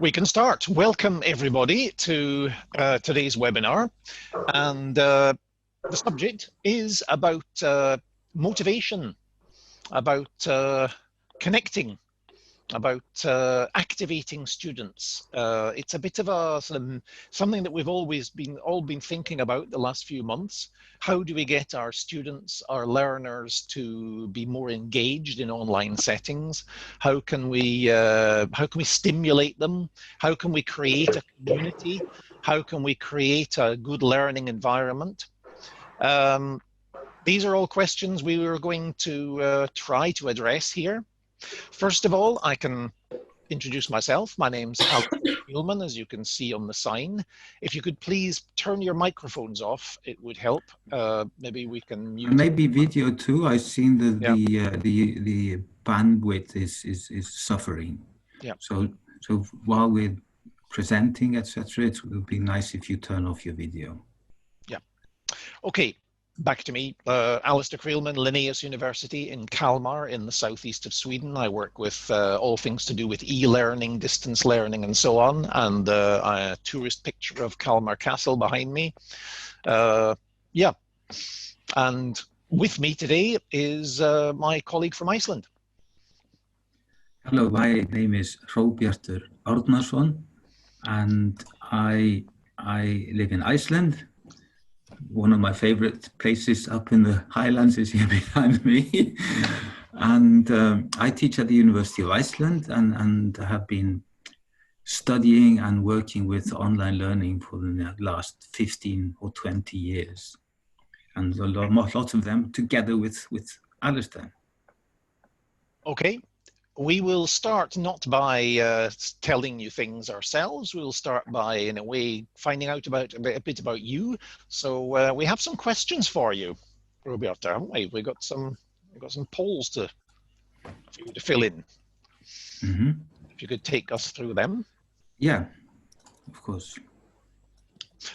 We can start. Welcome everybody to today's webinar, and the subject is about motivation, about connecting, about activating students. It's a bit of a something that we've always been thinking about the last few months. How do we get our students, our learners, to be more engaged in online settings? How can we stimulate them? How can we create a community? How can we create a good learning environment? These are all questions we were going to try to address here. First of all, I can introduce myself. My name's Alastair Creelman, as you can see on the sign. If you could please turn your microphones off, it would help. Maybe we can mute. Maybe video too. I've seen the bandwidth is suffering. Yeah. So while we're presenting, etc., it would be nice if you turn off your video. Yeah. Okay. Back to me, Alastair Creelman, Linnaeus University in Kalmar in the southeast of Sweden. I work with all things to do with e-learning, distance learning and so on, and a tourist picture of Kalmar Castle behind me. Yeah, and with me today is my colleague from Iceland. Hello, my name is Hrobjartur Árnason, and I live in Iceland. One of my favorite places up in the highlands is here behind me. And I teach at the University of Iceland and have been studying and working with online learning for the last 15 or 20 years. And a lot of them together with Alastair. Okay. We will start not by telling you things ourselves. We'll start by, in a way, finding out a bit about you. So we have some questions for you, Hrobjartur, haven't we? We've got some polls for you to fill in. Mm-hmm. If you could take us through them. Yeah, of course.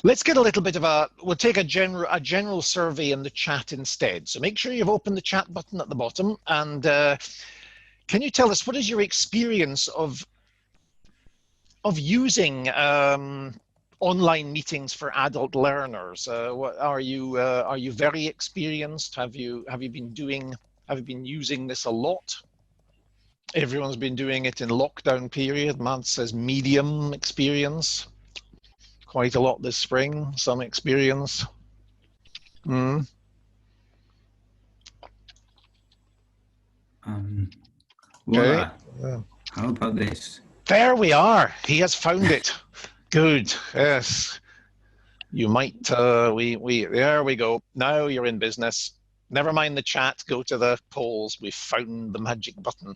Let's get a little bit of we'll take a general survey in the chat instead. So make sure you've opened the chat button at the bottom, and can you tell us what is your experience of using online meetings for adult learners? What are you very experienced? Have you been using this a lot? Everyone's been doing it in lockdown period. Mads says medium experience. Quite a lot this spring. Some experience. Okay. How about this? There we are. He has found it. Good. Yes. You might. There we go. Now you're in business. Never mind the chat. Go to the polls. We found the magic button.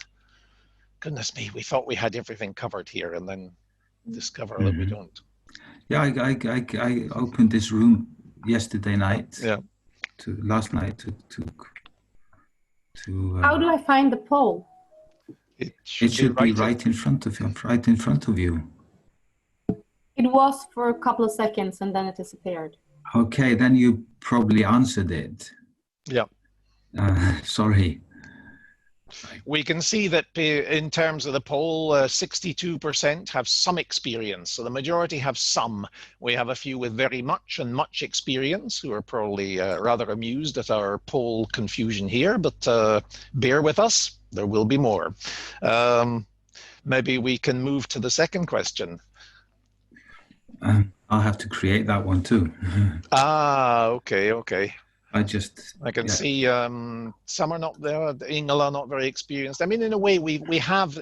Goodness me. We thought we had everything covered here, and then discover that we don't. Yeah, I opened this room yesterday night. Yeah. Last night to. How do I find the poll? It should be right in front of you. Right in front of you. It was for a couple of seconds and then it disappeared. Okay, then you probably answered it. Yeah. Sorry. We can see that in terms of the poll, 62% have some experience. So the majority have some. We have a few with very much and much experience who are probably rather amused at our poll confusion here, but bear with us. There will be more. Maybe we can move to the second question. I'll have to create that one too. Okay. I can see some are not there. Ingela not very experienced. I mean, in a way, we have.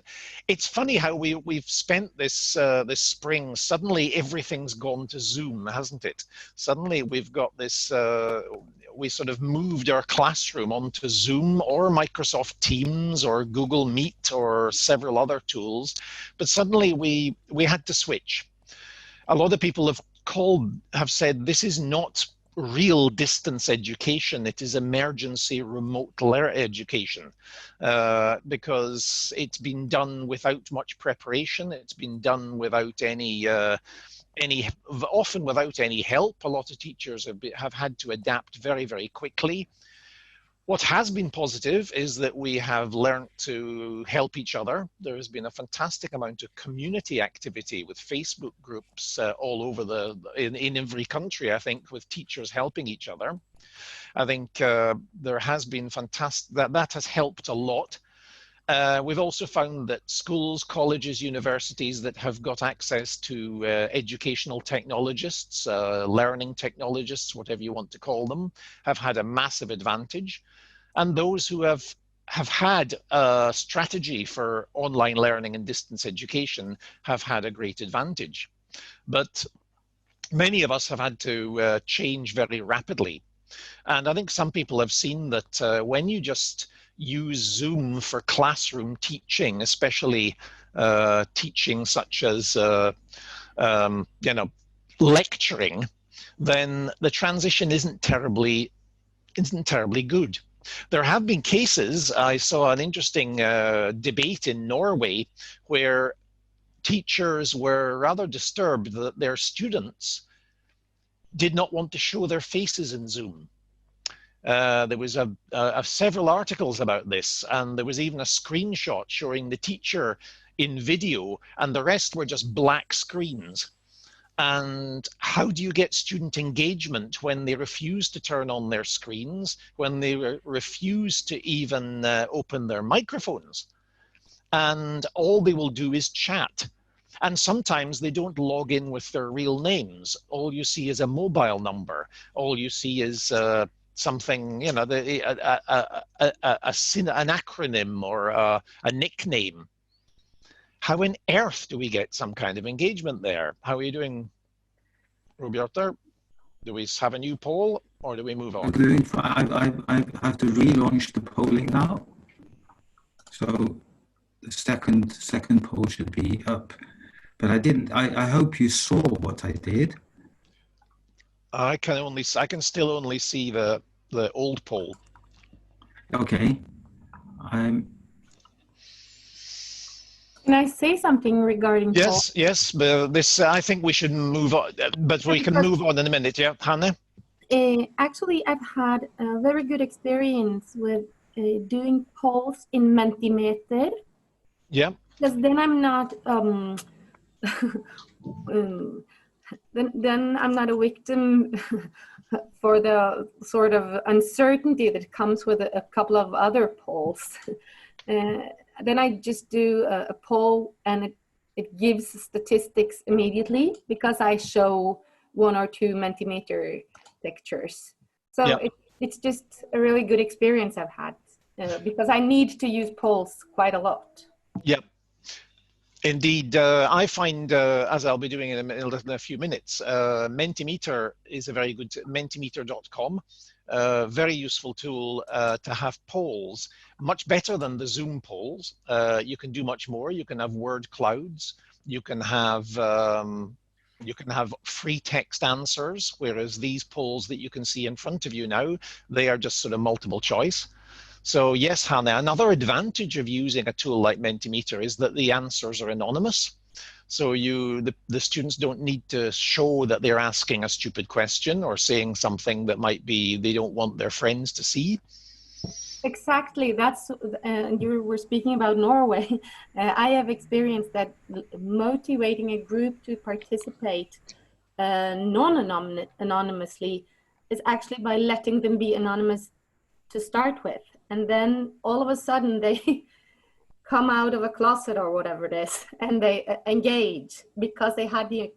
It's funny how we've spent this this spring. Suddenly, everything's gone to Zoom, hasn't it? Suddenly, we've got this. We sort of moved our classroom onto Zoom or Microsoft Teams or Google Meet or several other tools. But suddenly, we had to switch. A lot of people have said this is not real distance education. It is emergency remote education because it's been done without much preparation. It's been done without often without any help. A lot of teachers have had to adapt very, very quickly. What has been positive is that we have learned to help each other. There has been a fantastic amount of community activity with Facebook groups all over in every country, I think, with teachers helping each other. I think there has been fantastic, that has helped a lot. We've also found that schools, colleges, universities that have got access to educational technologists, learning technologists, whatever you want to call them, have had a massive advantage. And those who have had a strategy for online learning and distance education have had a great advantage. But many of us have had to change very rapidly. And I think some people have seen that when you just use Zoom for classroom teaching, especially teaching such as lecturing, then the transition isn't terribly good. There have been cases. I saw an interesting debate in Norway where teachers were rather disturbed that their students did not want to show their faces in Zoom. There was several articles about this, and there was even a screenshot showing the teacher in video, and the rest were just black screens. And how do you get student engagement when they refuse to turn on their screens, when they refuse to even open their microphones? And all they will do is chat. And sometimes they don't log in with their real names. All you see is a mobile number. All you see is something, an acronym or a nickname. How on earth do we get some kind of engagement there? How are you doing, Hrobjartur? Do we have a new poll or do we move on? I have to relaunch the polling now. So the second poll should be up. But I didn't. I hope you saw what I did. I can still only see the old poll. Okay. Can I say something regarding Yes, yes. But this, I think we should move on. But we can move on in a minute. Yeah, Hanne? Actually, I've had a very good experience with doing polls in Mentimeter. Yeah. Because then I'm not then I'm not a victim for the sort of uncertainty that comes with a couple of other polls. Then I just do a poll and it gives statistics immediately because I show 1 or 2 Mentimeter pictures. So yeah. It's just a really good experience I've had because I need to use polls quite a lot. Yep. Indeed, I find, as I'll be doing in a few minutes, Mentimeter is a very good, mentimeter.com, very useful tool to have polls, much better than the Zoom polls. You can do much more. You can have word clouds. You can have free text answers, whereas these polls that you can see in front of you now, they are just sort of multiple choice. So yes, Hanne, another advantage of using a tool like Mentimeter is that the answers are anonymous. So the students don't need to show that they're asking a stupid question or saying something that might be they don't want their friends to see. Exactly. That's you were speaking about Norway. I have experienced that motivating a group to participate non-anonymously is actually by letting them be anonymous to start with. And then all of a sudden they come out of a closet or whatever it is and they engage because they had the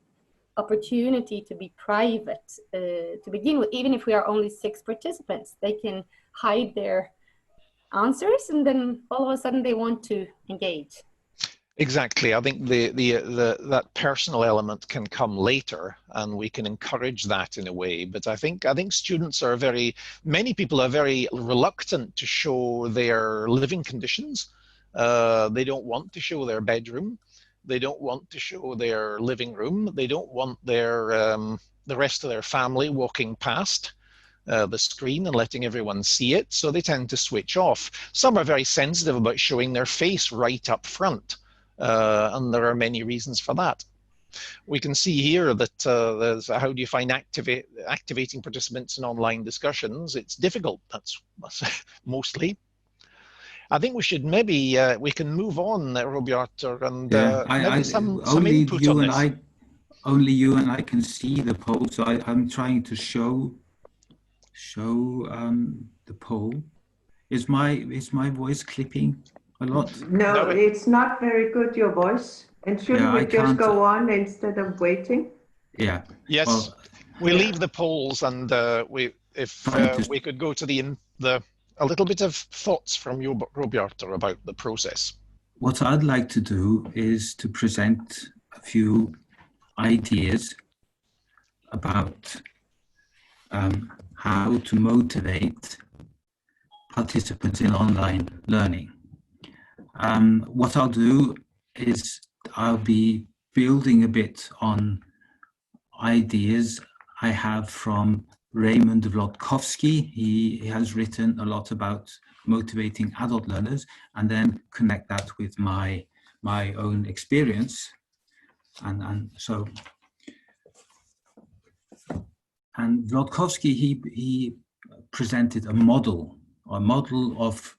opportunity to be private to begin with. Even if we are only 6 participants, they can hide their answers and then all of a sudden they want to engage. Exactly. I think that personal element can come later, and we can encourage that in a way. But I think students are many people are very reluctant to show their living conditions. They don't want to show their bedroom. They don't want to show their living room. They don't want their the rest of their family walking past the screen and letting everyone see it. So they tend to switch off. Some are very sensitive about showing their face right up front. And there are many reasons for that. We can see here that there's how do you find activating participants in online discussions? It's difficult. That's mostly. I think we should maybe we can move on, Hrobjartur, and maybe some input on this. Only you and I can see the poll, so I'm trying to show the poll. Is my voice clipping a lot? No, it's not very good, your voice. And shouldn't we just go on instead of waiting? Yeah. Yes, well, we leave the polls, and we could go to a little bit of thoughts from you, Hrobjartur, about the process. What I'd like to do is to present a few ideas about how to motivate participants in online learning. What I'll do is I'll be building a bit on ideas I have from Raymond Vlodkovsky. He has written a lot about motivating adult learners, and then connect that with my own experience. And Vlodkovsky, he presented a model of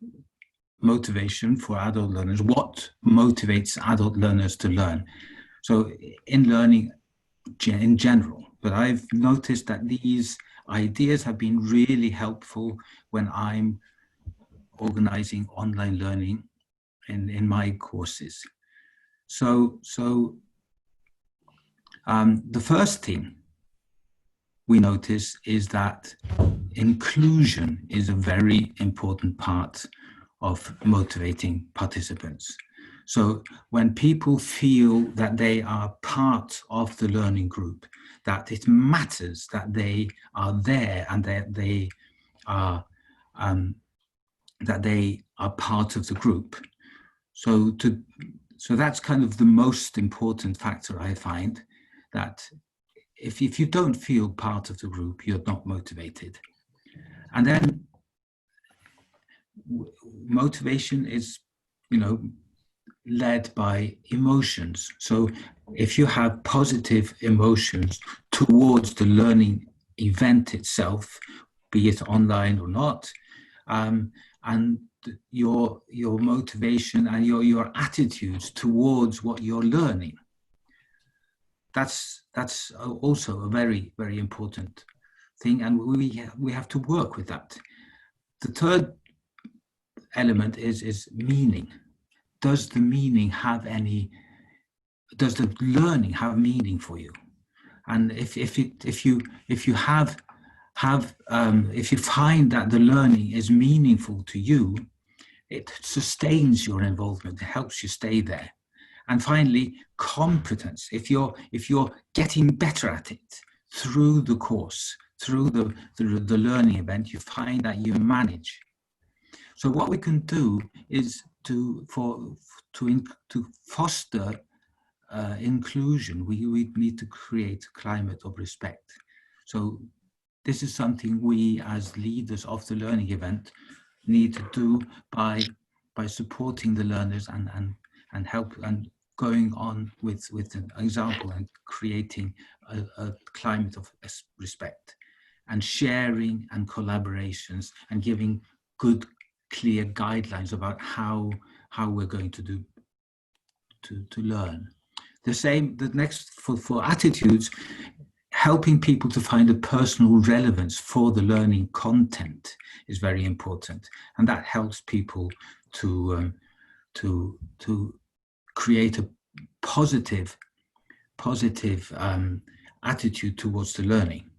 motivation for adult learners, what motivates adult learners to learn. So in learning in general, but I've noticed that these ideas have been really helpful when I'm organizing online learning in my courses. So the first thing we notice is that inclusion is a very important part of motivating participants. So when people feel that they are part of the learning group, that it matters that they are there and that they are part of the group. So that's kind of the most important factor, I find, that if you don't feel part of the group, you're not motivated. And then motivation is, led by emotions. So if you have positive emotions towards the learning event itself, be it online or not, and your motivation and your attitudes towards what you're learning, that's also a very, very important thing, and we have to work with that. The third element is meaning. Does the learning have meaning for you? And if you find that the learning is meaningful to you, it sustains your involvement, it helps you stay there. And finally, competence. If you're getting better at it through the course, through the learning event, you find that you manage. So what we can do is to foster inclusion, we need to create a climate of respect. So this is something we as leaders of the learning event need to do by supporting the learners and help and going on with an example and creating a climate of respect and sharing and collaborations and giving good, clear guidelines about how we're going to learn. The next for attitudes, helping people to find a personal relevance for the learning content is very important, and that helps people to create a positive attitude towards the learning.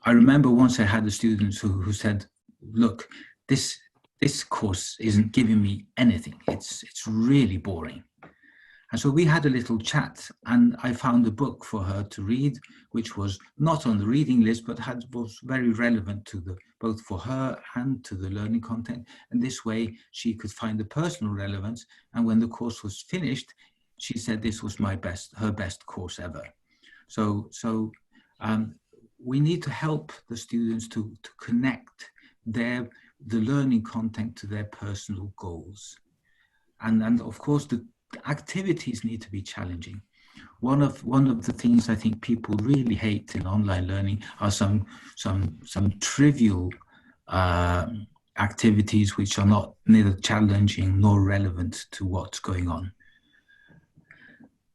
I remember once I had a student who said, "Look, this course isn't giving me anything. It's really boring." And so we had a little chat, and I found a book for her to read, which was not on the reading list, but was very relevant to both for her and to the learning content. And this way she could find the personal relevance. And when the course was finished, she said this was her best course ever. So we need to help the students to connect the learning content to their personal goals. And of course, the activities need to be challenging. one of the things I think people really hate in online learning are some trivial activities which are not neither challenging nor relevant to what's going on.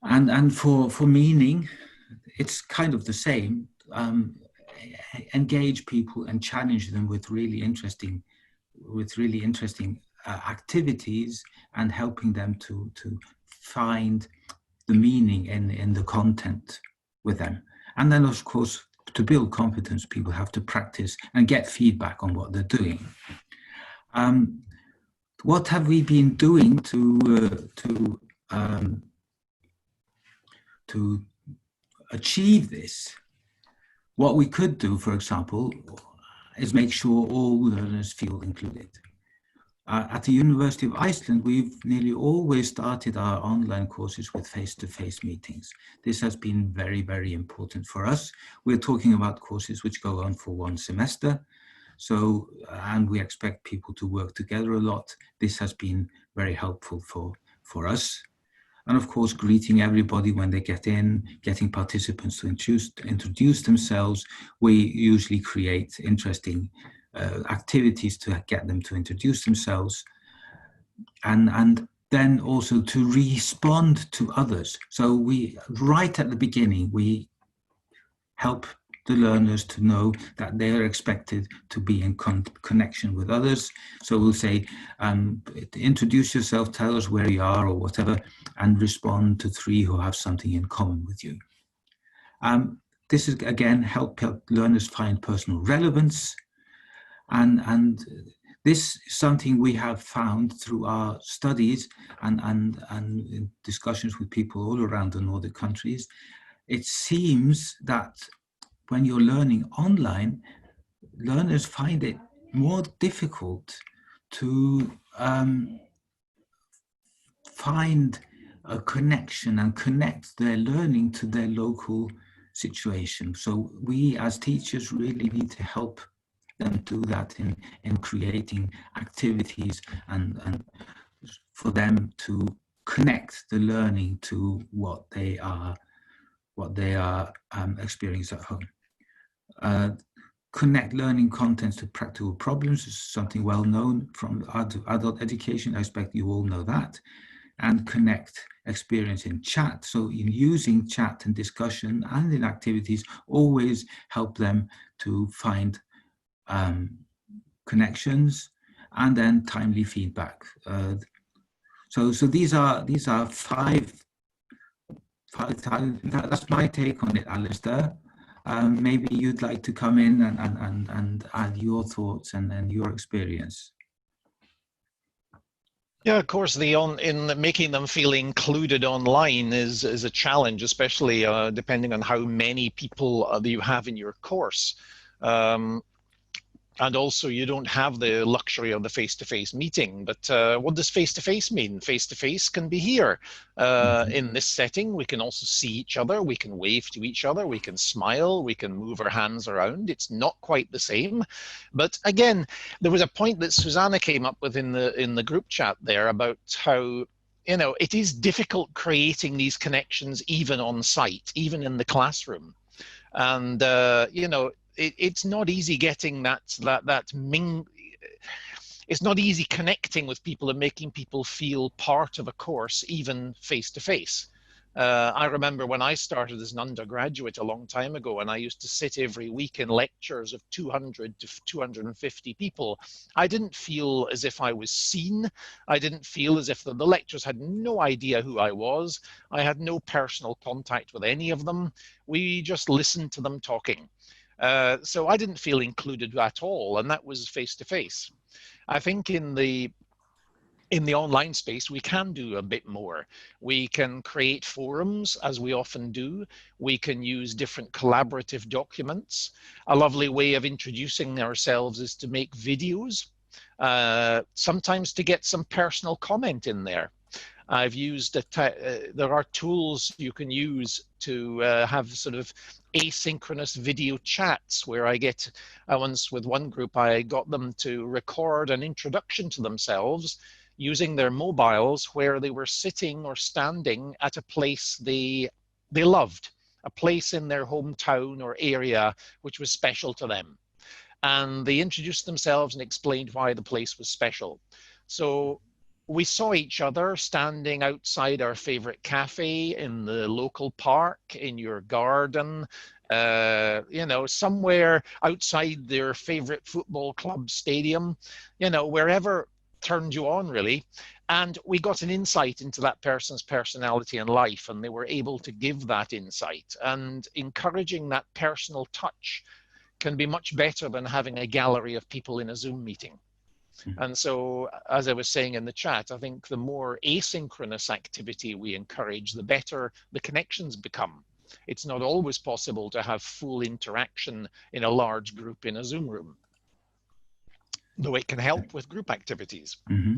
And for meaning, it's kind of the same. Engage people and challenge them with really interesting activities, and helping them to find the meaning in the content with them. And then, of course, to build competence, people have to practice and get feedback on what they're doing. What have we been doing to achieve this? What we could do, for example, is make sure all learners feel included. At the University of Iceland, we've nearly always started our online courses with face-to-face meetings. This has been very, very important for us. We're talking about courses which go on for 1 semester. So, and we expect people to work together a lot. This has been very helpful for us. And of course, greeting everybody when they get in, getting participants to introduce themselves. We usually create interesting activities to get them to introduce themselves, and then also to respond to others. So we, right at the beginning, we help the learners to know that they are expected to be in connection with others. So we'll say, introduce yourself, tell us where you are or whatever, and respond to 3 who have something in common with you. This is, again, help learners find personal relevance. And this is something we have found through our studies and in discussions with people all around the Nordic countries. It seems that when you're learning online, learners find it more difficult to find a connection and connect their learning to their local situation. So we as teachers really need to help them do that in creating activities and for them to connect the learning to what they are experiencing at home. Connect learning contents to practical problems is something well known from adult education. I expect you all know that. And connect experience in chat. So in using chat and discussion and in activities, always help them to find connections and then timely feedback. So these are 5. That's my take on it, Alastair. Maybe you'd like to come in and add your thoughts and your experience. Yeah, of course, in making them feel included online is a challenge, especially depending on how many people you have in your course. And also, you don't have the luxury of the face-to-face meeting. But what does face-to-face mean? Face-to-face can be here. In this setting, we can also see each other. We can wave to each other. We can smile. We can move our hands around. It's not quite the same. But again, there was a point that Susanna came up with in the group chat there about how, you know, it is difficult creating these connections even on site, even in the classroom. And, you know, it's not easy getting it's not easy connecting with people and making people feel part of a course, even face to face. I remember when I started as an undergraduate a long time ago, and I used to sit every week in lectures of 200 to 250 people. I didn't feel as if I was seen. I didn't feel as if the lecturers had no idea who I was. I had no personal contact with any of them. We just listened to them talking. So I didn't feel included at all, and that was face to face. I think in the online space, we can do a bit more. We can create forums, as we often do. We can use different collaborative documents. A lovely way of introducing ourselves is to make videos, sometimes to get some personal comment in there. I've used, there are tools you can use to have sort of asynchronous video chats where I get, once with one group, I got them to record an introduction to themselves using their mobiles where they were sitting or standing at a place they they loved, a place in their hometown or area which was special to them. And they introduced themselves and explained why the place was special. So we saw each other standing outside our favorite cafe, in the local park, in your garden, you know, somewhere outside their favorite football club stadium, you know, wherever turned you on, really. And we got an insight into that person's personality and life, and they were able to give that insight. And encouraging that personal touch can be much better than having a gallery of people in a Zoom meeting. And so, as I was saying in the chat, I think the more asynchronous activity we encourage, the better the connections become. It's not always possible to have full interaction in a large group in a Zoom room, though it can help with group activities. Mm-hmm.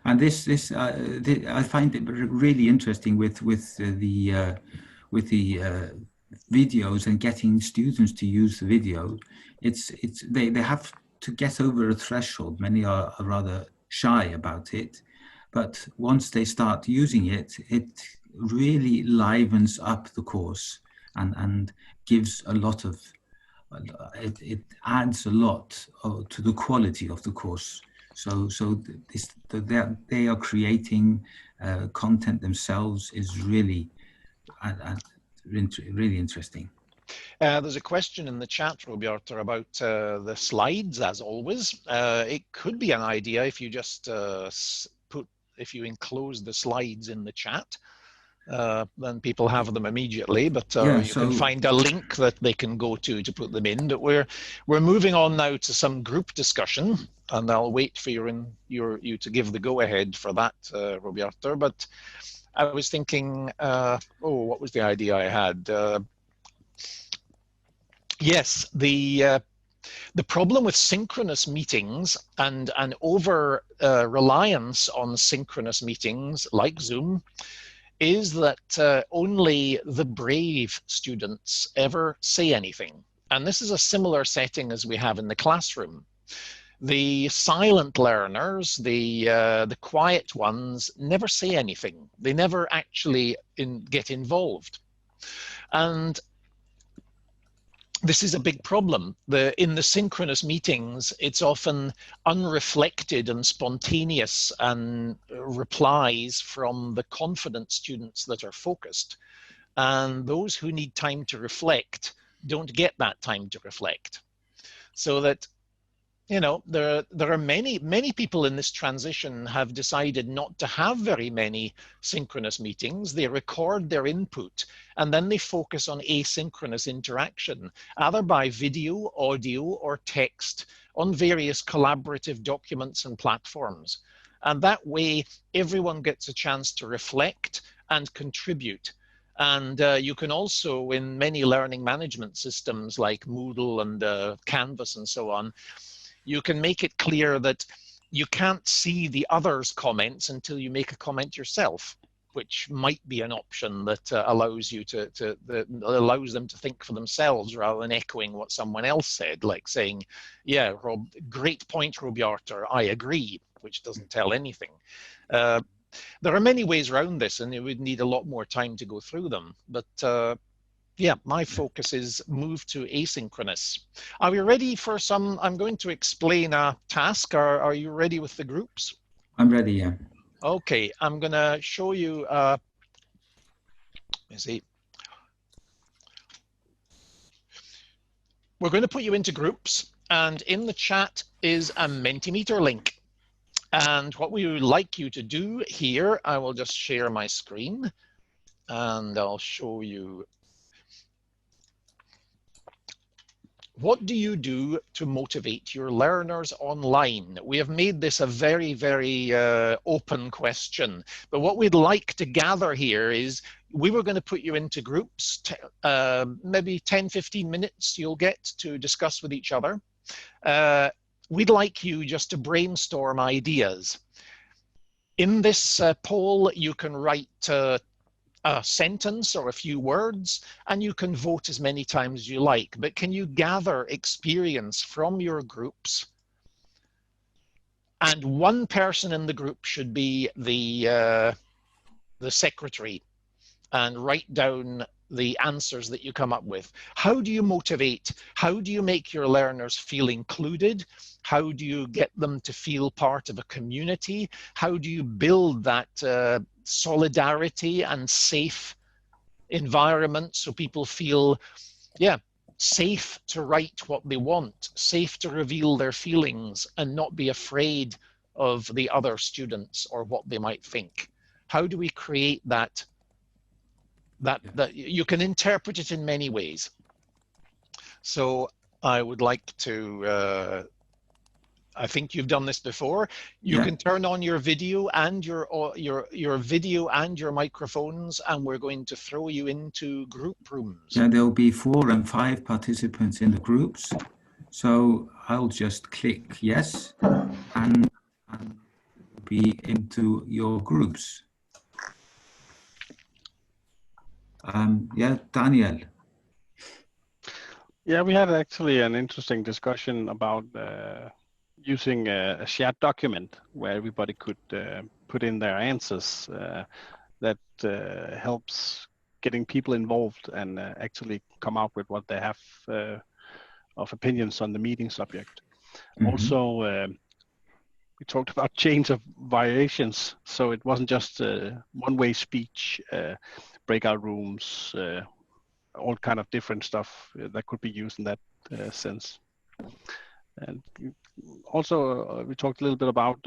And this I find it really interesting with the videos and getting students to use the video. They have to get over a threshold. Many are rather shy about it, but once they start using it, it really livens up the course and gives a lot of, it adds a lot to the quality of the course. So they are creating content themselves is really really interesting. There's a question in the chat, Hrobjartur, about the slides, as always. It could be an idea if you just if you enclose the slides in the chat, then people have them immediately, but you can find a link that they can go to put them in. But we're moving on now to some group discussion, and I'll wait for you to give the go-ahead for that, Hrobjartur. But I was thinking, what was the idea I had? Yes, the problem with synchronous meetings and an over reliance on synchronous meetings like Zoom is that only the brave students ever say anything. And this is a similar setting as we have in the classroom. The silent learners, the quiet ones, never say anything. They never actually get involved. And this is a big problem. In the synchronous meetings, it's often unreflected and spontaneous and replies from the confident students that are focused. And those who need time to reflect don't get that time to reflect. So that, you know, there are many people in this transition have decided not to have very many synchronous meetings. They record their input and then they focus on asynchronous interaction, either by video, audio, or text on various collaborative documents and platforms. And that way, everyone gets a chance to reflect and contribute. And you can also, in many learning management systems like Moodle and Canvas and so on, you can make it clear that you can't see the others' comments until you make a comment yourself, which might be an option that allows you allows them to think for themselves rather than echoing what someone else said, like saying, yeah, Rob, great point, Hrobjartur, I agree, which doesn't tell anything. There are many ways around this, and it would need a lot more time to go through them. But yeah, my focus is move to asynchronous. Are we ready for some? I'm going to explain a task. Are you ready with the groups? I'm ready, yeah. Okay, I'm going to show you. Let me see. We're going to put you into groups, and in the chat is a Mentimeter link. And what we would like you to do here, I will just share my screen, and I'll show you. What do you do to motivate your learners online? We have made this a very, very open question, but what we'd like to gather here is we were going to put you into groups, maybe 10, 15 minutes you'll get to discuss with each other. We'd like you just to brainstorm ideas. In this poll, you can write a sentence or a few words, and you can vote as many times as you like. But can you gather experience from your groups? And one person in the group should be the secretary, and write down the answers that you come up with? How do you motivate? How do you make your learners feel included? How do you get them to feel part of a community? How do you build that solidarity and safe environment so people feel, yeah, safe to write what they want, safe to reveal their feelings and not be afraid of the other students or what they might think? How do we create that you can interpret it in many ways? So I would like to, I think you've done this before. You can turn on your video and your video and your microphones, and we're going to throw you into group rooms. Yeah, there'll be 4 and 5 participants in the groups. So I'll just click yes and be into your groups. Yeah, Daniel. Yeah, we had actually an interesting discussion about using a shared document where everybody could put in their answers. That helps getting people involved and actually come up with what they have of opinions on the meeting subject. Mm-hmm. Also, we talked about change of variations, so it wasn't just one-way speech, breakout rooms, all kind of different stuff that could be used in that sense. And also, we talked a little bit about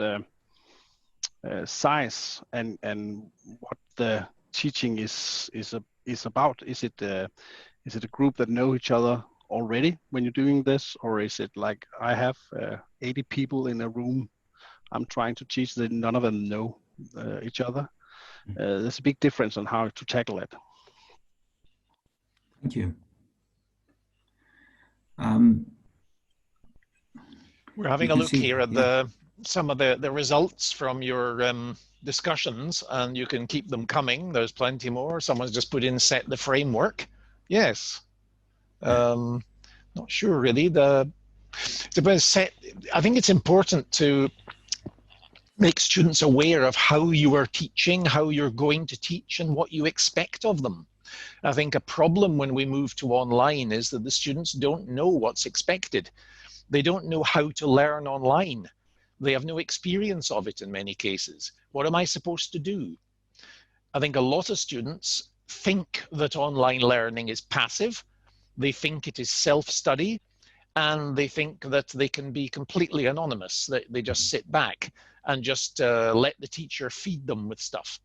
size and what the teaching is about. Is it a group that know each other already when you're doing this, or is it like I have 80 people in a room I'm trying to teach that none of them know each other? There's a big difference on how to tackle it. Thank you. We're having a look here at some of the results from your discussions, and you can keep them coming. There's plenty more. Someone's just put in set the framework. Yes. Not sure really. I think it's important to make students aware of how you are teaching, how you're going to teach, and what you expect of them. I think a problem when we move to online is that the students don't know what's expected. They don't know how to learn online. They have no experience of it in many cases. What am I supposed to do? I think a lot of students think that online learning is passive. They think it is self-study, and they think that they can be completely anonymous, that they just sit back and just let the teacher feed them with stuff.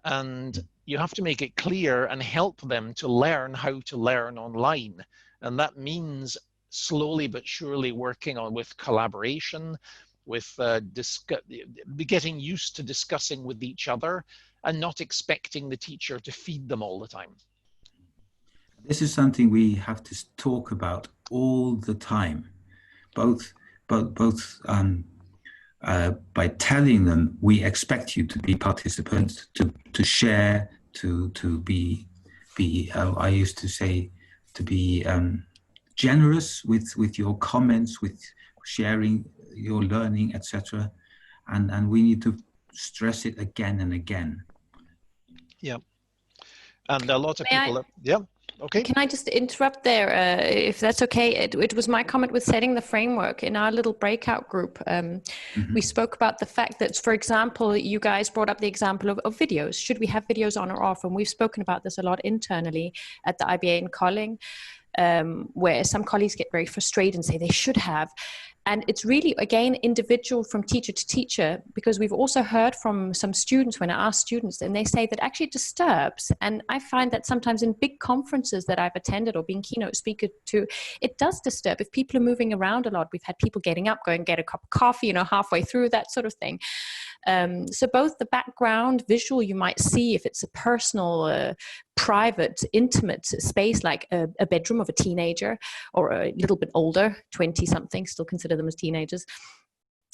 And you have to make it clear and help them to learn how to learn online. And that means slowly but surely working on with collaboration, with getting used to discussing with each other and not expecting the teacher to feed them all the time. This is something we have to talk about all the time, both by telling them we expect you to be participants, to share, to be I used to say to be generous with your comments, with sharing your learning, etc. And we need to stress it again and again. Yeah, and a lot of people. Yeah. Okay. Can I just interrupt there, if that's okay? It was my comment with setting the framework in our little breakout group. We spoke about the fact that, for example, you guys brought up the example of videos. Should we have videos on or off? And we've spoken about this a lot internally at the IBA in Kolding, where some colleagues get very frustrated and say they should have. And it's really, again, individual from teacher to teacher, because we've also heard from some students when I ask students, and they say that actually it disturbs. And I find that sometimes in big conferences that I've attended or been keynote speaker to, it does disturb. If people are moving around a lot, we've had people getting up, going get a cup of coffee, halfway through, that sort of thing. So both the background visual you might see if it's a personal, private, intimate space like a bedroom of a teenager or a little bit older, 20-something, still consider them as teenagers.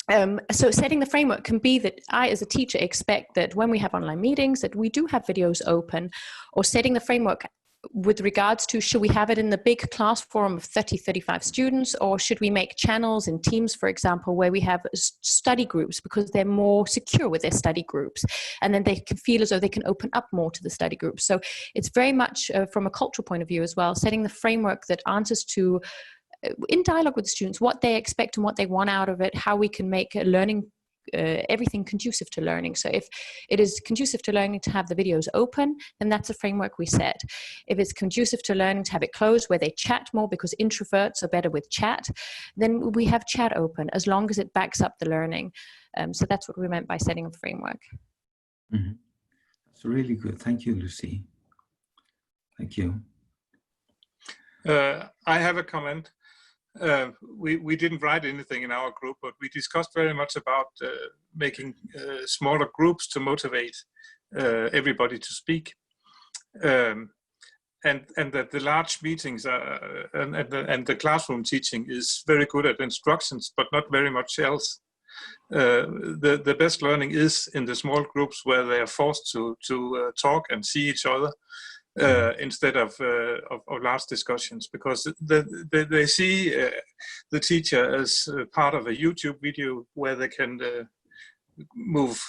So setting the framework can be that I, as a teacher, expect that when we have online meetings that we do have videos open, or setting the framework with regards to, should we have it in the big class forum of 30, 35 students, or should we make channels in Teams, for example, where we have study groups because they're more secure with their study groups, and then they can feel as though they can open up more to the study groups. So it's very much from a cultural point of view as well, setting the framework that answers to, in dialogue with the students, what they expect and what they want out of it, how we can make learning everything conducive to learning. So if it is conducive to learning to have the videos open, then that's a framework we set. If it's conducive to learning to have it closed where they chat more because introverts are better with chat, then we have chat open as long as it backs up the learning. So that's what we meant by setting a framework. Mm-hmm. That's really good. Thank you, Lucy. Thank you. I have a comment. We didn't write anything in our group, but we discussed very much about making smaller groups to motivate everybody to speak, and that the large meetings and the classroom teaching is very good at instructions, but not very much else. The best learning is in the small groups where they are forced to talk and see each other. Instead of large discussions, because they see the teacher as part of a YouTube video where they can move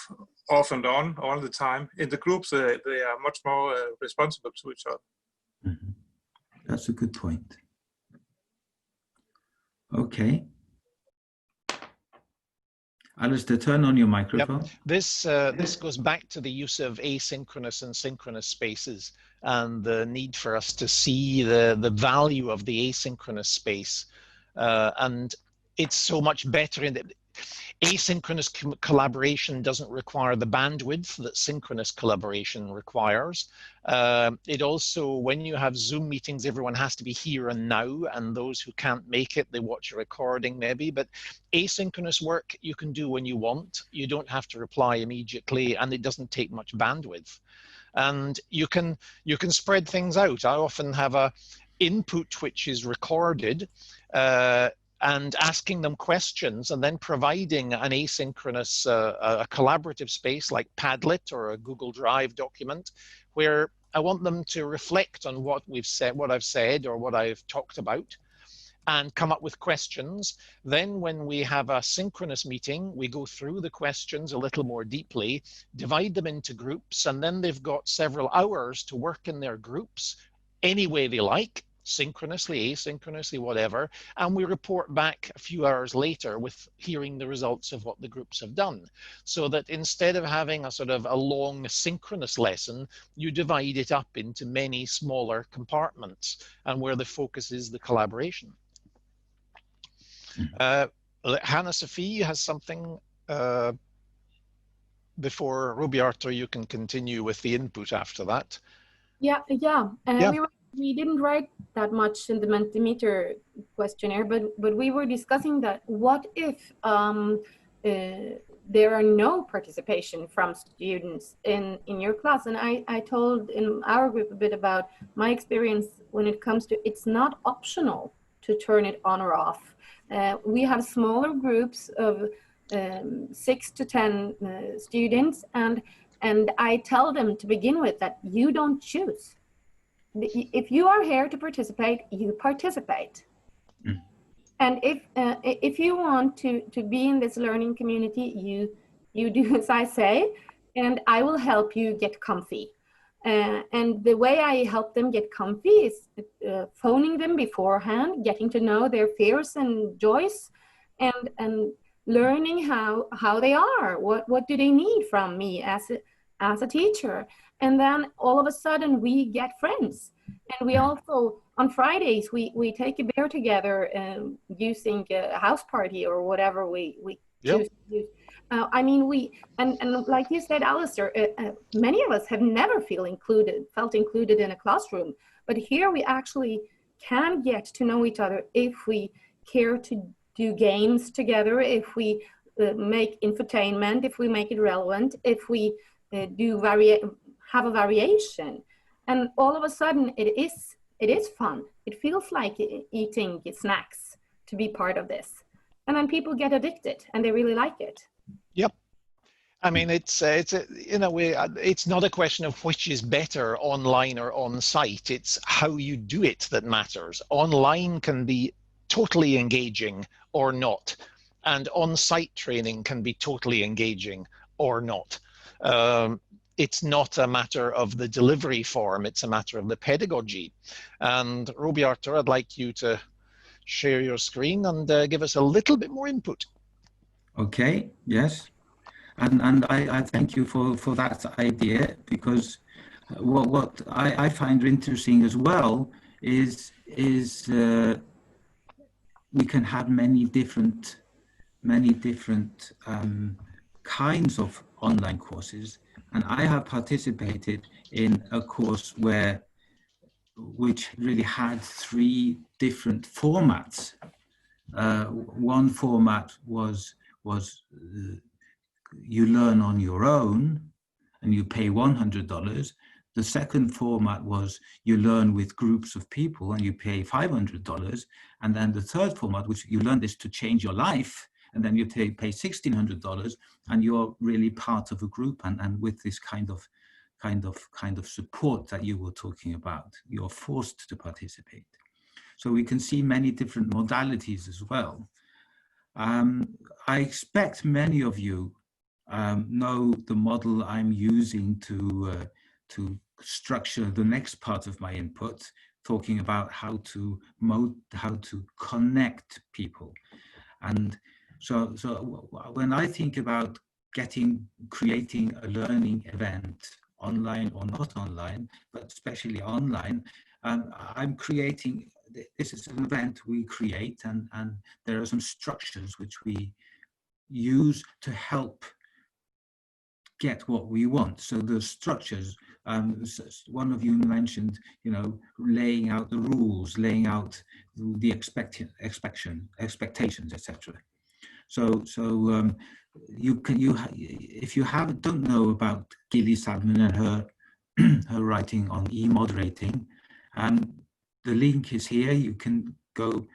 off and on all the time. In the groups, they are much more responsible to each other. Mm-hmm. That's a good point. Okay. Alastair, turn on your microphone. Yep. This goes back to the use of asynchronous and synchronous spaces, and the need for us to see the value of the asynchronous space. And it's so much better in that asynchronous collaboration doesn't require the bandwidth that synchronous collaboration requires. It also, when you have Zoom meetings, everyone has to be here and now, and those who can't make it, they watch a recording maybe, but asynchronous work you can do when you want. You don't have to reply immediately, and it doesn't take much bandwidth. And you can spread things out. I often have a input which is recorded, and asking them questions, and then providing an asynchronous, a collaborative space like Padlet or a Google Drive document, where I want them to reflect on what we've said, what I've said, or what I've talked about, and come up with questions. Then when we have a synchronous meeting, we go through the questions a little more deeply, divide them into groups, and then they've got several hours to work in their groups any way they like, synchronously, asynchronously, whatever, and we report back a few hours later with hearing the results of what the groups have done. So that instead of having a sort of a long synchronous lesson, you divide it up into many smaller compartments, and where the focus is the collaboration. Hanna-Sophie has something before Hrobjartur. You can continue with the input after that. Yeah. We didn't write that much in the Mentimeter questionnaire, but we were discussing that what if there are no participation from students in your class? And I told in our group a bit about my experience when it comes to, it's not optional to turn it on or off. We have smaller groups of 6 to 10 students, and I tell them to begin with that you don't choose. If you are here to participate, you participate. Mm. And if you want to be in this learning community, you do as I say, and I will help you get comfy. And the way I help them get comfy is phoning them beforehand, getting to know their fears and joys, and learning how they are. What do they need from me as a teacher? And then all of a sudden we get friends. And we also, on Fridays, we take a beer together using a house party or whatever we choose to use. I mean, and like you said, Alastair, many of us have never felt included in a classroom. But here we actually can get to know each other if we care to do games together, if we make infotainment, if we make it relevant, if we have a variation, and all of a sudden it is fun. It feels like eating snacks to be part of this, and then people get addicted and they really like it. Yep. I mean, it's in a way, it's not a question of which is better, online or on site. It's how you do it that matters. Online can be totally engaging or not, and on-site training can be totally engaging or not. It's not a matter of the delivery form, it's a matter of the pedagogy. And Hrobjartur, I'd like you to share your screen and give us a little bit more input. Okay, yes. And I thank you for that idea, because what I find interesting as well is we can have many different kinds of online courses, and I have participated in a course which really had 3 different formats. One format was you learn on your own and you pay $100. The second format was you learn with groups of people and you pay $500. And then the third format, which you learn this to change your life, and then you pay $1,600, and you're really part of a group, and with this kind of support that you were talking about, you're forced to participate. So we can see many different modalities as well. I expect many of you know the model I'm using to structure the next part of my input, talking about how to connect people. And so when I think about creating a learning event, online or not online, but especially online, I'm creating, this is an event we create, and there are some structures which we use to help get what we want. So the structures, one of you mentioned, laying out the rules, laying out the expectations, etc. So if you don't know about Gilly Salmon and her writing on e-moderating, the link is here. You can go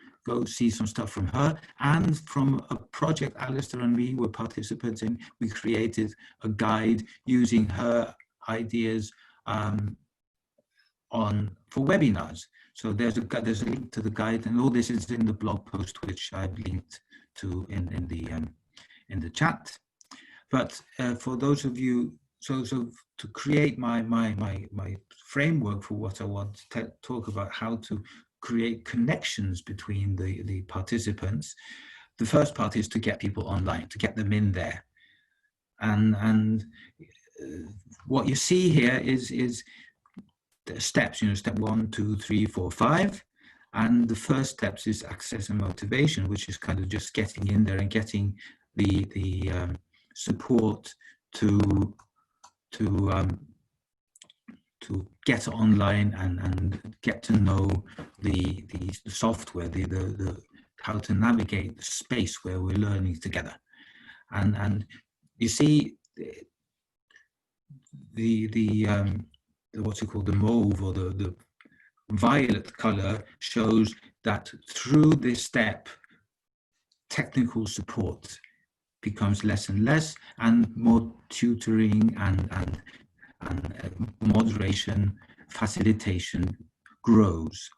see some stuff from her, and from a project Alastair and me were participants in. We created a guide using her ideas for webinars. So there's a link to the guide, and all this is in the blog post which I've linked to in the chat. But for those of you, so to create my framework for what I want to talk about, how to create connections between the participants, the first part is to get people online, to get them in there. And what you see here is the steps, step 1, 2, 3, 4, 5. And the first steps is access and motivation, which is kind of just getting in there and getting the support to get online and get to know the software, the how to navigate the space where we're learning together. And you see the what's it called, the mauve, or the violet color, shows that through this step, technical support becomes less and less, and more tutoring and moderation, facilitation grows.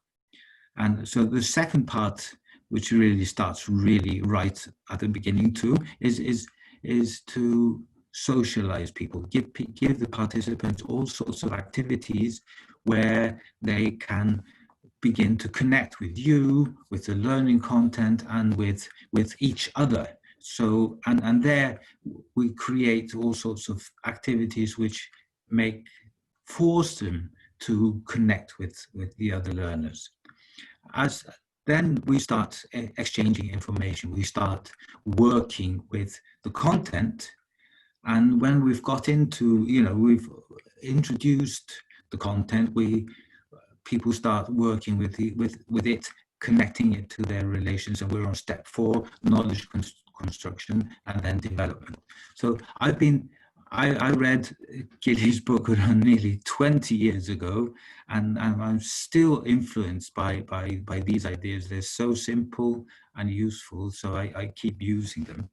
And so the second part, which really starts really right at the beginning too, is to socialize people, give the participants all sorts of activities where they can begin to connect with you, with the learning content, and with each other. So, and there we create all sorts of activities which force them to connect with the other learners. Then we start exchanging information, we start working with the content, and when we've got into, we've introduced the content, people start working with it, connecting it to their relations, and we're on step 4, knowledge construction, and then development. So I read Gilly's book around nearly 20 years ago, and I'm still influenced by these ideas. They're so simple and useful, so I keep using them.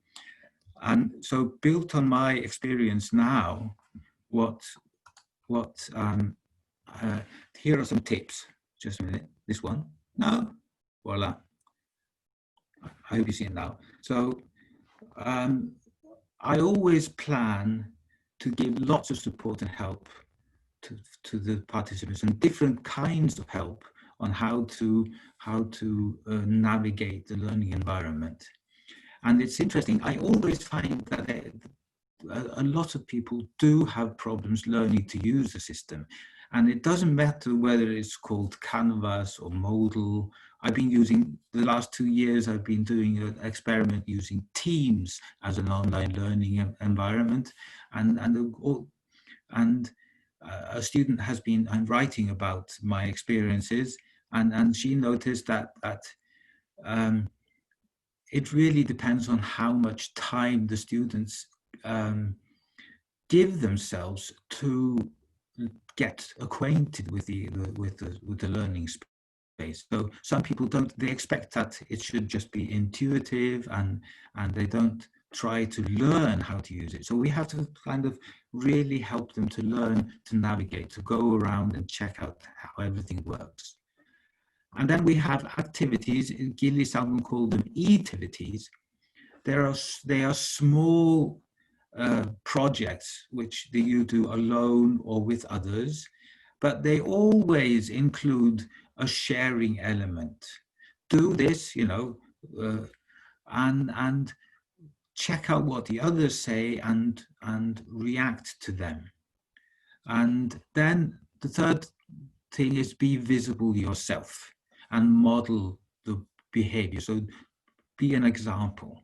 And so built on my experience now, here are some tips. Just a minute, this one, no, voila. I hope you see it now. So I always plan to give lots of support and help to the participants, and different kinds of help on how to navigate the learning environment. And it's interesting, I always find that a lot of people do have problems learning to use the system. And it doesn't matter whether it's called Canvas or Moodle. I've been using, the last 2 years, I've been doing an experiment using Teams as an online learning environment. And a student has been, I'm writing about my experiences, and she noticed that it really depends on how much time the students give themselves to get acquainted with the learning space. So some people don't, they expect that it should just be intuitive, and they don't try to learn how to use it. So we have to kind of really help them to learn to navigate, to go around and check out how everything works. And then we have activities, in Gilly Salmon called them e-tivities. They are small projects which you do alone or with others, but they always include a sharing element. Do this, you know, and check out what the others say and react to them. And then the third thing is be visible yourself and model the behavior. So be an example.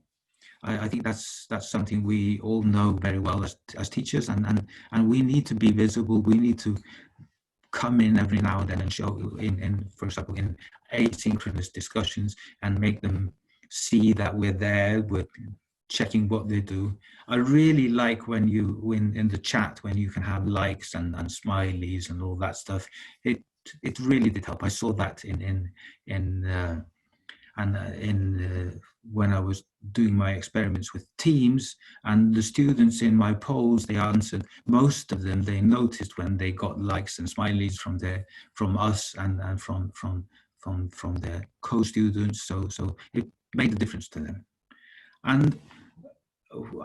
I think that's something we all know very well as teachers, and we need to be visible. We need to come in every now and then and show, for example, in asynchronous discussions, and make them see that we're there, we're checking what they do. I really like when in the chat, when you can have likes and smileys and all that stuff. It really did help. I saw that when I was doing my experiments with Teams, and the students in my polls, they answered, most of them, they noticed when they got likes and smileys from us and from their co-students. So it made a difference to them. And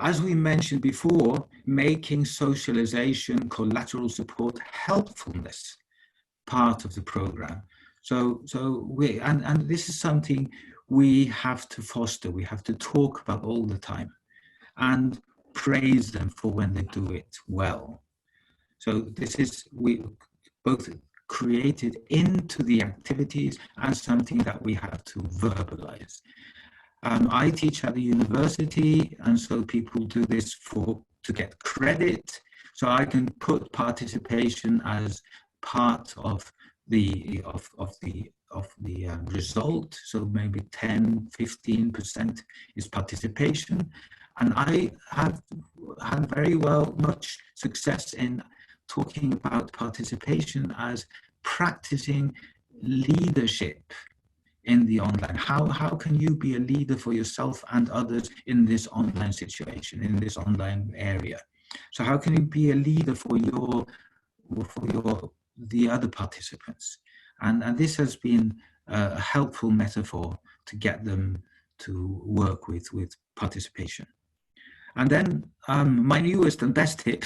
as we mentioned before, making socialization, collateral support, helpfulness part of the program. So this is something we have to foster, we have to talk about all the time, and praise them for when they do it well. So this is, we both created into the activities and something that we have to verbalize. I teach at the university, and so people do this to get credit. So I can put participation as part of the result. So maybe 10–15% is participation, and I have had very much success in talking about participation as practicing leadership in the online. How can you be a leader for yourself and others in this online situation, in this online area? So how can you be a leader for the other participants? And this has been a helpful metaphor to get them to work with participation. And then my newest and best tip,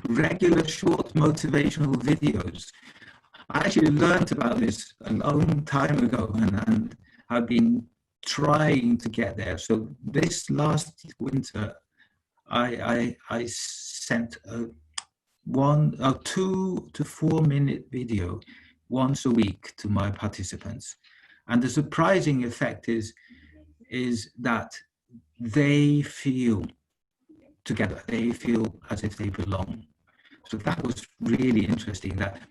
regular short motivational videos. I actually learned about this a long time ago, and I've been trying to get there. So this last winter, I sent a 2 to 4 minute video once a week to my participants. And the surprising effect is that they feel together, they feel as if they belong. So that was really interesting, that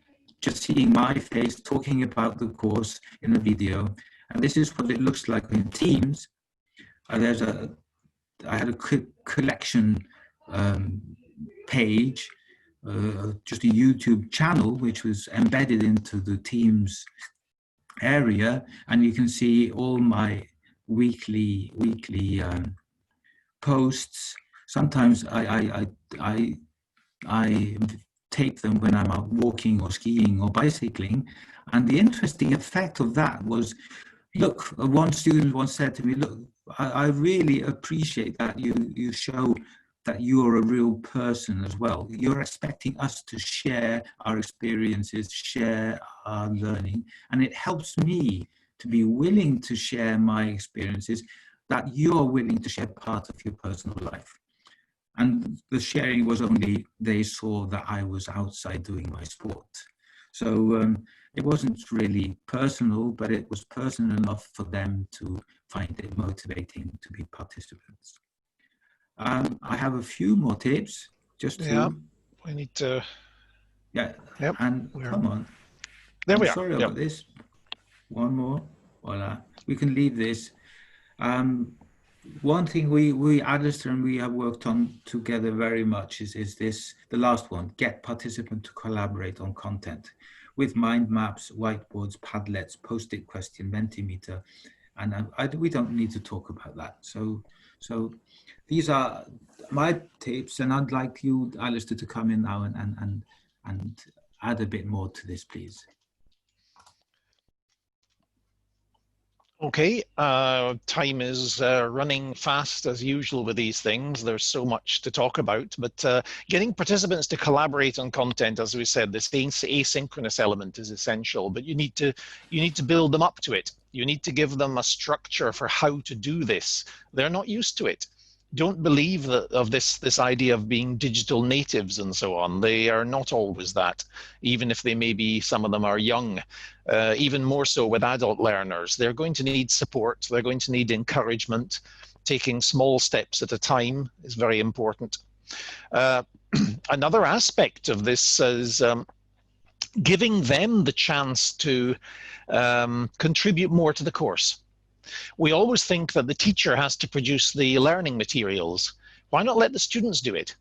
just seeing my face talking about the course in a video, and this is what it looks like in Teams. I had a collection page, just a YouTube channel, which was embedded into the Teams area, and you can see all my weekly posts. Sometimes I tape them when I'm out walking or skiing or bicycling. And the interesting effect of that was, look, one student once said to me, look, I really appreciate that you show that you're a real person as well. You're expecting us to share our experiences, share our learning, and it helps me to be willing to share my experiences, that you're willing to share part of your personal life. And the sharing was only, they saw that I was outside doing my sport. So it wasn't really personal, but it was personal enough for them to find it motivating to be participants. I have a few more tips, just to... Yeah, we need to... Yeah, yep. And come on. There we are. Sorry about this. One more. Voila. We can leave this. One thing we Alastair and we have worked on together very much is this, the last one, get participants to collaborate on content with mind maps, whiteboards, Padlets, post-it question, Mentimeter, and we don't need to talk about that. So these are my tips, and I'd like you, Alastair, to come in now and add a bit more to this, please. Okay, time is running fast as usual with these things. There's so much to talk about, but getting participants to collaborate on content, as we said, this asynchronous element is essential, but you need to build them up to it. You need to give them a structure for how to do this. They're not used to it. Don't believe this idea of being digital natives and so on. They are not always that, even if they may be, some of them are young. Even more so with adult learners. They're going to need support. They're going to need encouragement. Taking small steps at a time is very important. Another aspect of this is giving them the chance to contribute more to the course. We always think that the teacher has to produce the learning materials. Why not let the students do it?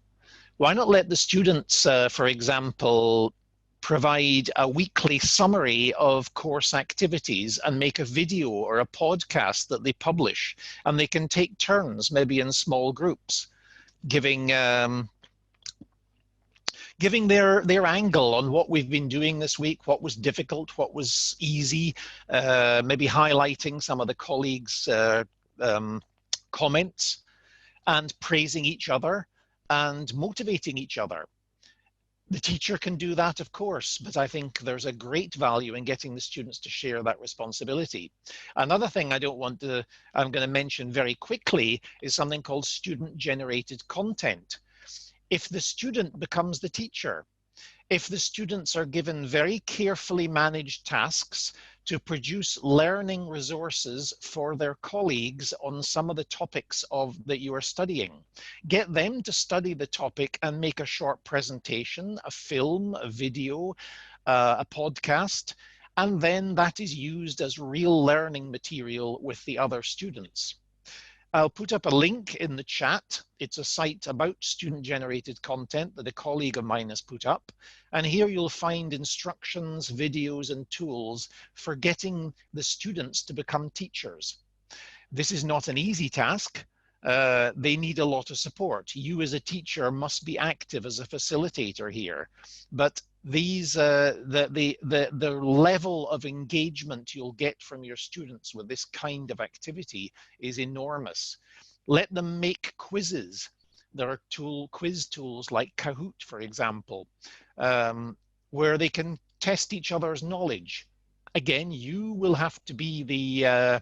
Why not let the students, for example, provide a weekly summary of course activities and make a video or a podcast that they publish, and they can take turns, maybe in small groups, giving their angle on what we've been doing this week, what was difficult, what was easy, maybe highlighting some of the colleagues' comments, and praising each other and motivating each other. The teacher can do that, of course, but I think there's a great value in getting the students to share that responsibility. Another thing I'm going to mention very quickly is something called student-generated content. If the student becomes the teacher, if the students are given very carefully managed tasks to produce learning resources for their colleagues on some of the topics that you are studying, get them to study the topic and make a short presentation, a film, a video, a podcast, and then that is used as real learning material with the other students. I'll put up a link in the chat. It's a site about student-generated content that a colleague of mine has put up. And here you'll find instructions, videos, and tools for getting the students to become teachers. This is not an easy task. They need a lot of support. You as a teacher must be active as a facilitator here. But these the level of engagement you'll get from your students with this kind of activity is enormous. Let them make quizzes. There are quiz tools like Kahoot, for example, where they can test each other's knowledge. Again, you will have to be the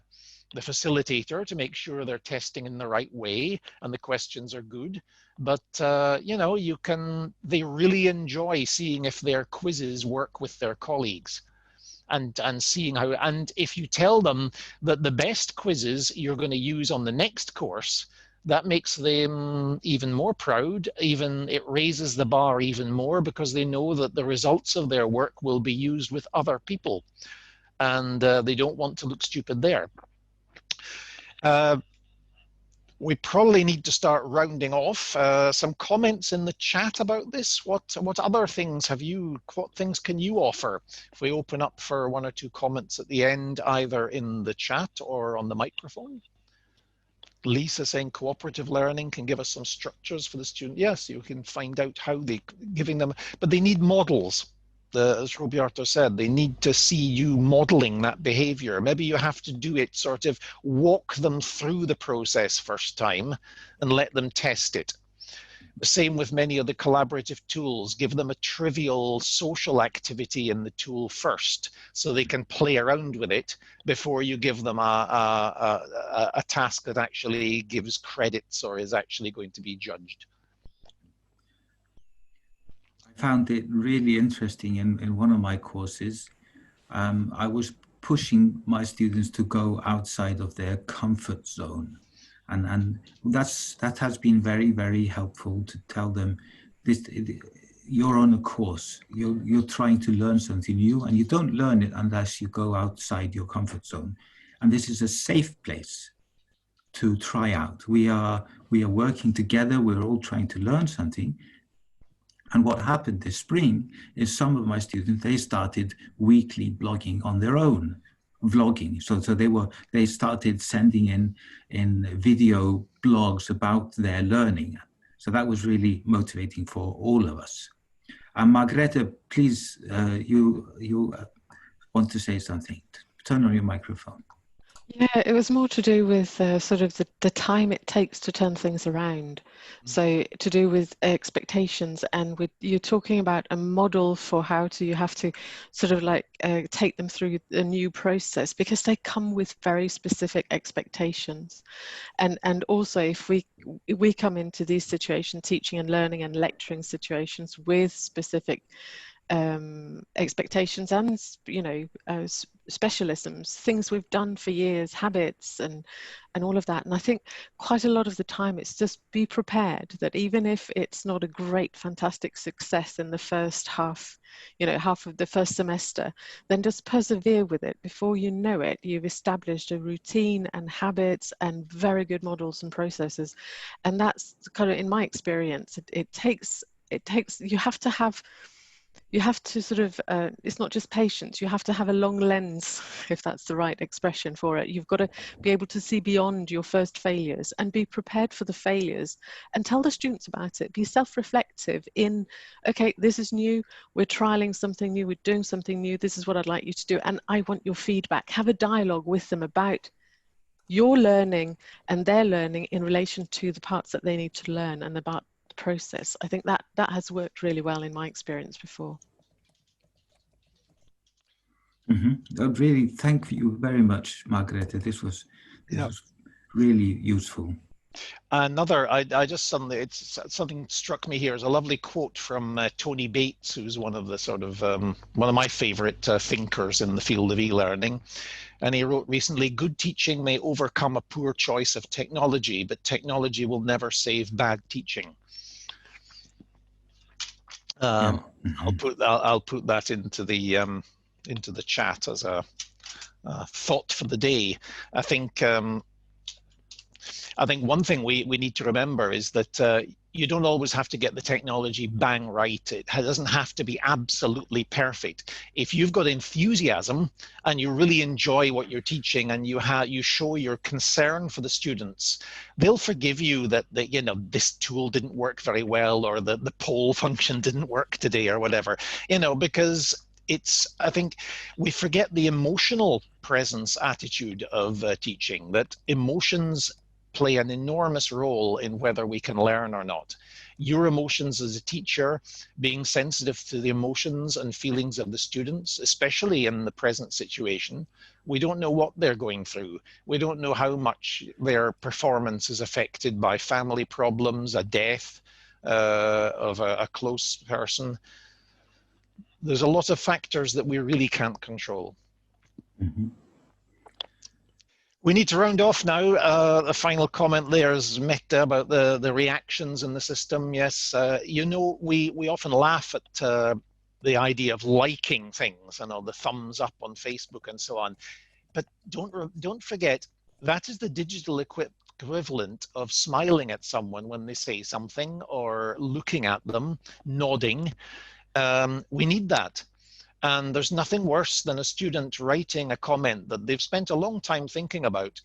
facilitator to make sure they're testing in the right way and the questions are good. But you know, they really enjoy seeing if their quizzes work with their colleagues, and seeing how. And if you tell them that the best quizzes you're going to use on the next course, that makes them even more proud. It raises the bar even more, because they know that the results of their work will be used with other people, and they don't want to look stupid there. We probably need to start rounding off. Some comments in the chat about this. What other things what things can you offer? If we open up for one or two comments at the end, either in the chat or on the microphone. Lisa saying cooperative learning can give us some structures for the student. Yes, you can find out how they giving them, but they need models. As Hrobjartur said, they need to see you modeling that behavior. Maybe you have to do it, sort of walk them through the process first time and let them test it. The same with many of the collaborative tools. Give them a trivial social activity in the tool first so they can play around with it before you give them a task that actually gives credits or is actually going to be judged. I found it really interesting in one of my courses. I was pushing my students to go outside of their comfort zone. And that has been very, very helpful to tell them this. You're on a course. You're trying to learn something new, and you don't learn it unless you go outside your comfort zone. And this is a safe place to try out. We are working together. We're all trying to learn something. And what happened this spring is some of my students, they started weekly blogging on their own. Vlogging, so they started sending in video blogs about their learning. So that was really motivating for all of us. Margrethe, please, you want to say something? Turn on your microphone. Yeah, it was more to do with sort of the time it takes to turn things around. So to do with expectations, and you're talking about a model for how you have to sort of like take them through a new process, because they come with very specific expectations. And also if we come into these situations, teaching and learning and lecturing situations with specific expectations and specialisms, things we've done for years, habits and all of that. And I think quite a lot of the time it's just be prepared that even if it's not a great fantastic success in the first half of the first semester, then just persevere with it. Before you know it, you've established a routine and habits and very good models and processes. And that's kind of, in my experience, it takes you have to sort of, it's not just patience, you have to have a long lens, if that's the right expression for it. You've got to be able to see beyond your first failures and be prepared for the failures and tell the students about it. Be self-reflective in, okay, this is new, we're trialing something new, we're doing something new, this is what I'd like you to do, and I want your feedback. Have a dialogue with them about your learning and their learning in relation to the parts that they need to learn and about process. I think that has worked really well in my experience before. Really, thank you very much, Margrethe. This was really useful. Another, I just suddenly, something struck me here. Is a lovely quote from Tony Bates, who's one of the sort of one of my favorite thinkers in the field of e-learning. And he wrote recently, "Good teaching may overcome a poor choice of technology, but technology will never save bad teaching." I'll put that into the chat as a thought for the day. I think one thing we need to remember is that you don't always have to get the technology bang right. It doesn't have to be absolutely perfect. If you've got enthusiasm and you really enjoy what you're teaching and you show your concern for the students, they'll forgive you that this tool didn't work very well, or the poll function didn't work today, or whatever, because I think we forget the emotional presence attitude of teaching, that emotions play an enormous role in whether we can learn or not. Your emotions as a teacher, being sensitive to the emotions and feelings of the students, especially in the present situation. We don't know what they're going through. We don't know how much their performance is affected by family problems, a death of a close person. There's a lot of factors that we really can't control. We need to round off now. The final comment there is Mette about the reactions in the system. Yes, we often laugh at the idea of liking things, the thumbs up on Facebook and so on. But don't forget, that is the digital equivalent of smiling at someone when they say something, or looking at them, nodding. We need that. And there's nothing worse than a student writing a comment that they've spent a long time thinking about,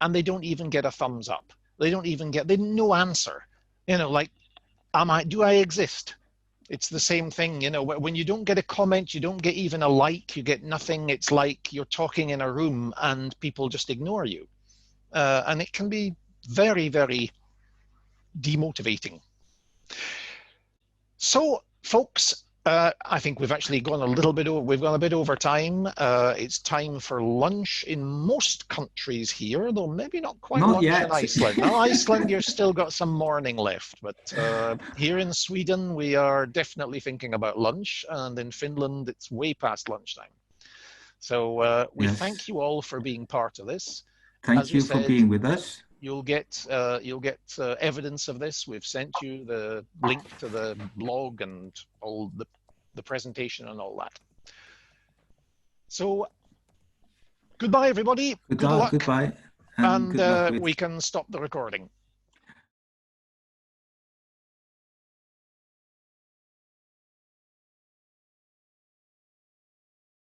and they don't even get a thumbs up. They don't even get, they no answer. You know, like, do I exist? It's the same thing, you know, when you don't get a comment, you don't get even a like, you get nothing. It's like you're talking in a room and people just ignore you. And it can be very, very demotivating. So, folks, I think we've actually gone a little bit over, we've gone a bit over time. It's time for lunch in most countries here, though maybe not quite not lunch yet. in Iceland. Now, Iceland, you've still got some morning left, but here in Sweden, we are definitely thinking about lunch, and in Finland, it's way past lunchtime. So we thank you all for being part of this. Thank you for being with us. You'll get evidence of this. We've sent you the link to the blog and all the presentation and all that. So goodbye, everybody. Good luck. Goodbye. And we can stop the recording.